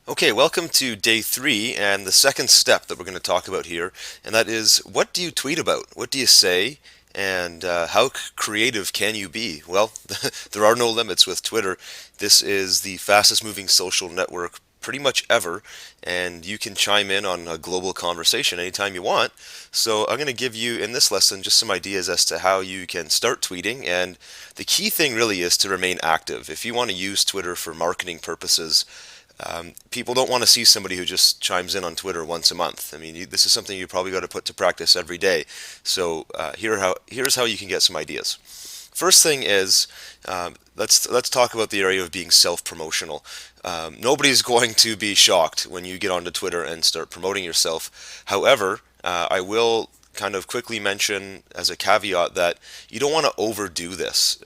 Okay, welcome to day three and the second step that we're going to talk about here, and that is what do you tweet about? What do you say? And how creative can you be? Well, there are no limits with Twitter. This is the fastest moving social network pretty much ever, and you can chime in on a global conversation anytime you want. So, I'm going to give you in this lesson just some ideas as to how you can start tweeting, and the key thing really is to remain active. If you want to use Twitter for marketing purposes, people don't want to see somebody who just chimes in on Twitter once a month. I mean, this is something you probably got to put to practice every day. So here's how you can get some ideas. First thing is let's talk about the area of being self-promotional. Nobody's going to be shocked when you get onto Twitter and start promoting yourself. However, I will kind of quickly mention as a caveat that you don't want to overdo this.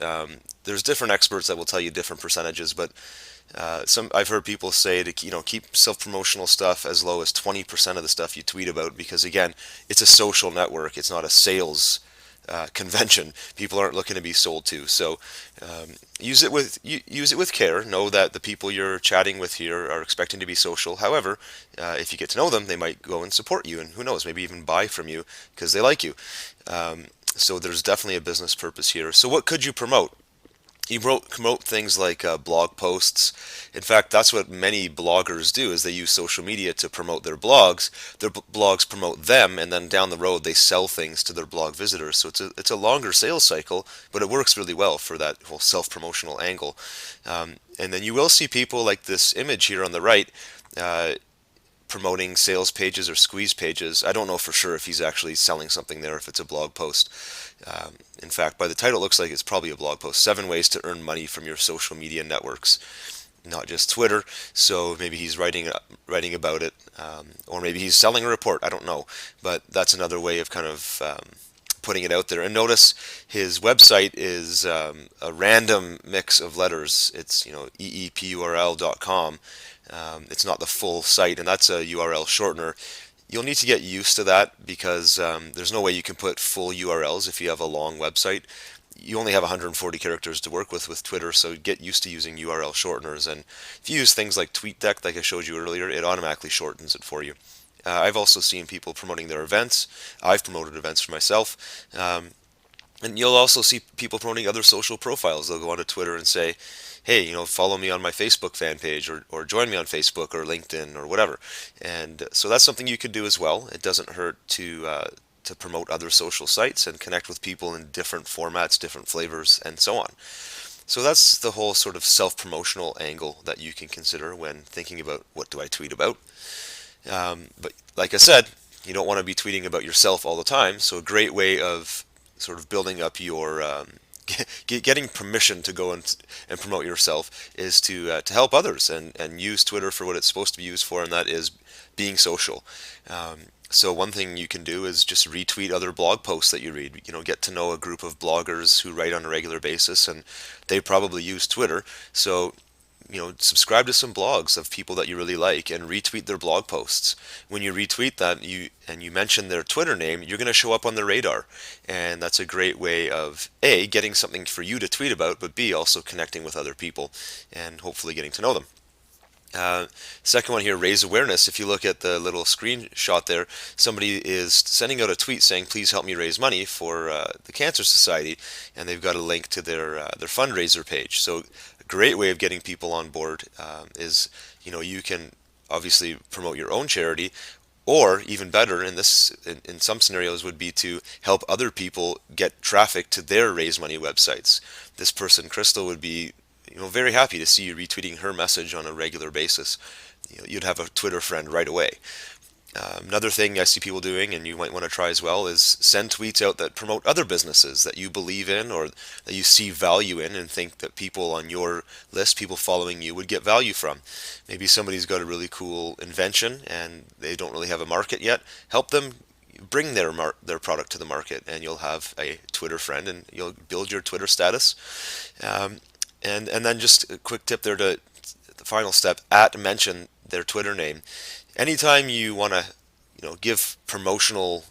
There's different experts that will tell you different percentages, but some I've heard people say to keep self-promotional stuff as low as 20% of the stuff you tweet about, because again, it's a social network. It's not a sales convention. People aren't looking to be sold to. So use it with care. Know that the people you're chatting with here are expecting to be social. However, if you get to know them, they might go and support you, and who knows, maybe even buy from you because they like you. So there's definitely a business purpose here. So what could you promote? You promote things like blog posts. In fact, that's what many bloggers do, is they use social media to promote their blogs. Their blogs promote them, and then down the road they sell things to their blog visitors. So it's a longer sales cycle, but it works really well for that whole self-promotional angle. And then you will see people like this image here on the right, uh, promoting sales pages or squeeze pages. I don't know for sure if he's actually selling something there, if it's a blog post. In fact, by the title, it looks like it's probably a blog post. 7 ways to earn money from your social media networks, not just Twitter. So maybe he's writing about it, or maybe he's selling a report. I don't know, but that's another way of kind of putting it out there. And notice his website is a random mix of letters. It's eepurl.com. It's not the full site, and that's a URL shortener. You'll need to get used to that because there's no way you can put full URLs if you have a long website. You only have 140 characters to work with Twitter, so get used to using URL shorteners. And if you use things like TweetDeck, like I showed you earlier, it automatically shortens it for you. I've also seen people promoting their events. I've promoted events for myself. And you'll also see people promoting other social profiles. They'll go onto Twitter and say, hey, follow me on my Facebook fan page, or join me on Facebook or LinkedIn or whatever. And so that's something you could do as well. It doesn't hurt to promote other social sites and connect with people in different formats, different flavors, and so on. So that's the whole sort of self-promotional angle that you can consider when thinking about what do I tweet about. But like I said, you don't want to be tweeting about yourself all the time. So a great way of sort of building up your getting permission to go and promote yourself is to help others and use Twitter for what it's supposed to be used for, and that is being social. So one thing you can do is just retweet other blog posts that you read. Get to know a group of bloggers who write on a regular basis, and they probably use Twitter. So subscribe to some blogs of people that you really like and retweet their blog posts. When you retweet that, you mention their Twitter name, you're going to show up on their radar. And that's a great way of A, getting something for you to tweet about, but B, also connecting with other people and hopefully getting to know them. Uh, Second one here, raise awareness. If you look at the little screenshot there, somebody is sending out a tweet saying, "Please help me raise money for the Cancer Society," and they've got a link to their fundraiser page. So, a great way of getting people on board is, you can obviously promote your own charity, or even better, in some scenarios, would be to help other people get traffic to their raise money websites. This person, Crystal, would be very happy to see you retweeting her message on a regular basis. You'd have a Twitter friend right away. Another thing I see people doing, and you might want to try as well, is send tweets out that promote other businesses that you believe in or that you see value in and think that people on your list, people following you, would get value from. Maybe somebody's got a really cool invention and they don't really have a market yet. Help them bring their product to the market, and you'll have a Twitter friend, and you'll build your Twitter status. And then just a quick tip there, to the final step, mention their Twitter name. Anytime you want to give promotional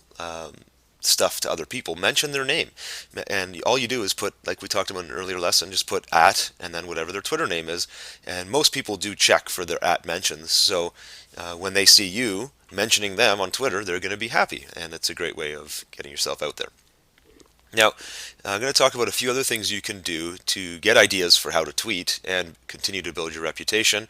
stuff to other people, mention their name. And all you do is put, like we talked about in an earlier lesson, just put at and then whatever their Twitter name is. And most people do check for their at mentions. So when they see you mentioning them on Twitter, they're going to be happy. And it's a great way of getting yourself out there. Now, I'm going to talk about a few other things you can do to get ideas for how to tweet and continue to build your reputation.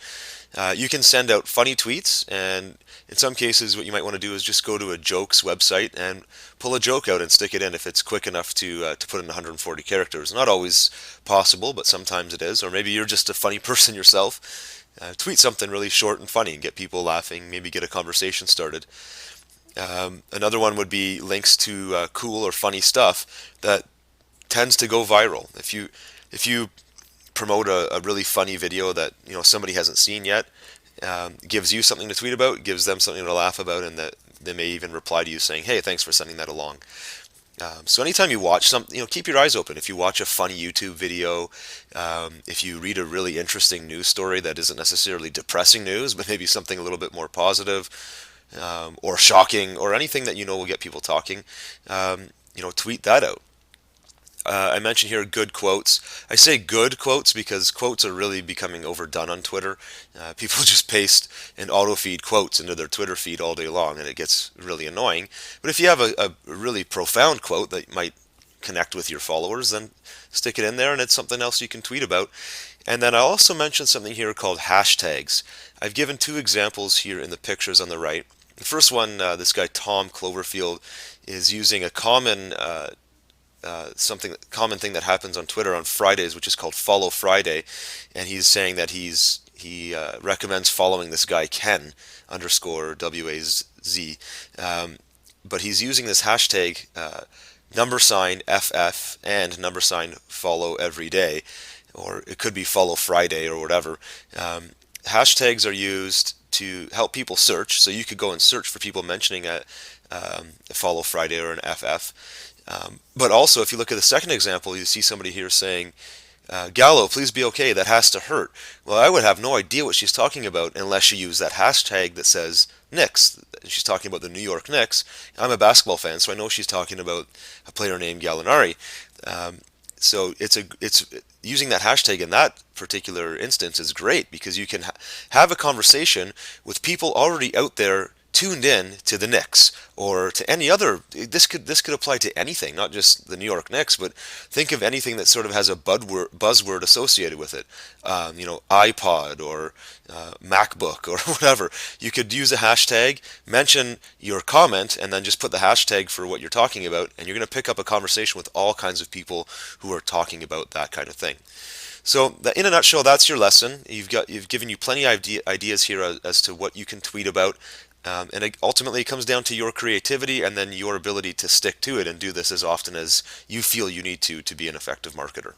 You can send out funny tweets, and in some cases, what you might want to do is just go to a jokes website and pull a joke out and stick it in if it's quick enough to put in 140 characters. Not always possible, but sometimes it is. Or maybe you're just a funny person yourself. Tweet something really short and funny and get people laughing, maybe get a conversation started. Another one would be links to cool or funny stuff that tends to go viral. If you promote a really funny video that somebody hasn't seen yet, gives you something to tweet about, gives them something to laugh about, and that they may even reply to you saying, "Hey, thanks for sending that along." So anytime you watch something, keep your eyes open. If you watch a funny YouTube video, if you read a really interesting news story that isn't necessarily depressing news, but maybe something a little bit more positive, or shocking, or anything that will get people talking, tweet that out. I mentioned here good quotes. I say good quotes because quotes are really becoming overdone on Twitter. People just paste and auto-feed quotes into their Twitter feed all day long, and it gets really annoying. But if you have a really profound quote that might connect with your followers, then stick it in there, and it's something else you can tweet about. And then I also mentioned something here called hashtags. I've given two examples here in the pictures on the right. The first one, this guy Tom Cloverfield is using a common thing that happens on Twitter on Fridays, which is called Follow Friday, and he's saying that he recommends following this guy Ken underscore WAZ, but he's using this hashtag $FF and follow every day, or it could be follow Friday or whatever. Hashtags are used to help people search, so you could go and search for people mentioning a follow Friday or an FF. But also, if you look at the second example, you see somebody here saying, Gallo, please be okay, that has to hurt. Well, I would have no idea what she's talking about unless she used that hashtag that says Knicks. She's talking about the New York Knicks. I'm a basketball fan, so I know she's talking about a player named Gallinari. So it's using that hashtag in that particular instance is great because you can have a conversation with people already out there tuned in to the Knicks or to any other. This could apply to anything, not just the New York Knicks, but think of anything that sort of has a buzzword associated with it. iPod or MacBook or whatever. You could use a hashtag, mention your comment, and then just put the hashtag for what you're talking about, and you're going to pick up a conversation with all kinds of people who are talking about that kind of thing. So, in a nutshell, that's your lesson. You've given you plenty of ideas here as to what you can tweet about. And ultimately, it comes down to your creativity and then your ability to stick to it and do this as often as you feel you need to be an effective marketer.